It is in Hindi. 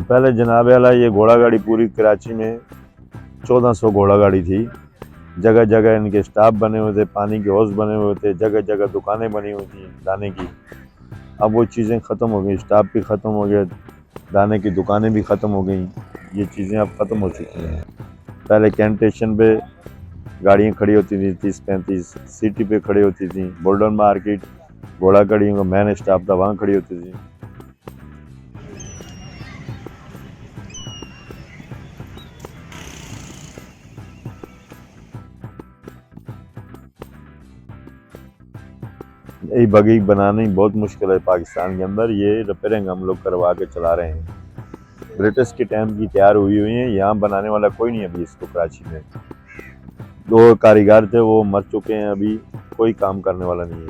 पहले जनाब आला ये घोड़ा गाड़ी पूरी कराची में 1400 घोड़ा गाड़ी थी। जगह जगह इनके स्टाफ बने हुए थे, पानी के हौज बने हुए थे, जगह जगह दुकानें बनी हुई थी दाने की। अब वो चीज़ें ख़त्म हो गई, स्टाफ भी ख़त्म हो गया, दाने की दुकानें भी ख़त्म हो गई। ये चीज़ें अब ख़त्म हो चुकी हैं। पहले कैंट स्टेशन पे गाड़ियाँ खड़ी होती थी 30-35, सिटी पे खड़ी होती थी, गोल्डन मार्केट घोड़ा गाड़ियों का मेन स्टाफ था, वहाँ खड़ी होती थी। ये बगी बनानी बहुत मुश्किल है पाकिस्तान के अंदर। ये रिपेयरिंग हम लोग करवा के चला रहे हैं। ब्रिटिश के टाइम की तैयार हुई है। यहाँ बनाने वाला कोई नहीं अभी इसको कराची में। 2 कारीगर थे, वो मर चुके हैं, अभी कोई काम करने वाला नहीं है।